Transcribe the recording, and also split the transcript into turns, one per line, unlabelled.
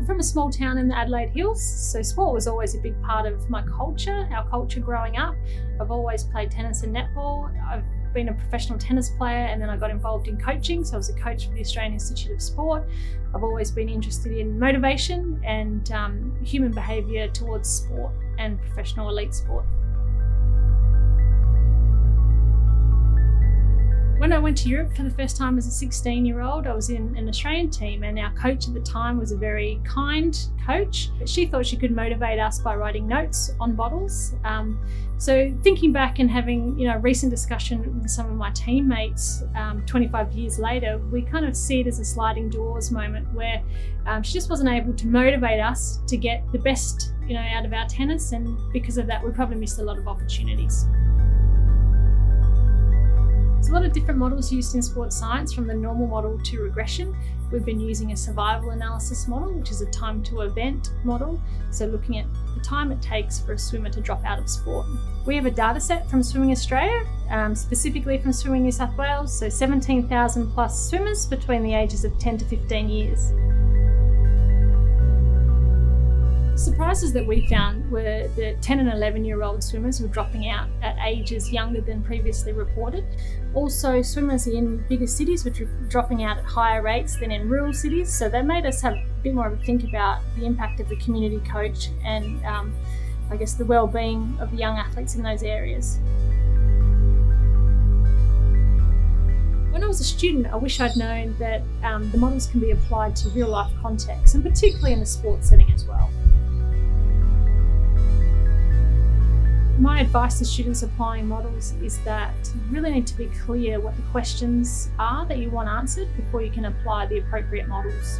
from a small town in the Adelaide Hills, so sport was always a big part of my culture, our culture growing up. I've always played tennis and netball. I've been a professional tennis player, and then I got involved in coaching, so I was a coach for the Australian Institute of Sport. I've always been interested in motivation and human behaviour towards sport and professional elite sport. When I went to Europe for the first time as a 16-year-old, I was in an Australian team, and our coach at the time was a very kind coach. She thought she could motivate us by writing notes on bottles. So thinking back and having a recent discussion with some of my teammates 25 years later, we kind of see it as a sliding doors moment where she just wasn't able to motivate us to get the best out of our tennis, and because of that we probably missed a lot of opportunities. There's a lot of different models used in sports science, from the normal model to regression. We've been using a survival analysis model, which is a time to event model, so looking at the time it takes for a swimmer to drop out of sport. We have a data set from Swimming Australia, specifically from Swimming New South Wales, so 17,000 plus swimmers between the ages of 10 to 15 years. Surprises that we found were that 10 and 11-year-old swimmers were dropping out at ages younger than previously reported. Also, swimmers in bigger cities were dropping out at higher rates than in rural cities, so that made us have a bit more of a think about the impact of the community coach and I guess the well-being of the young athletes in those areas. When I was a student, I wish I'd known that the models can be applied to real-life contexts, and particularly in the sports setting as well. My advice to students applying models is that you really need to be clear what the questions are that you want answered before you can apply the appropriate models.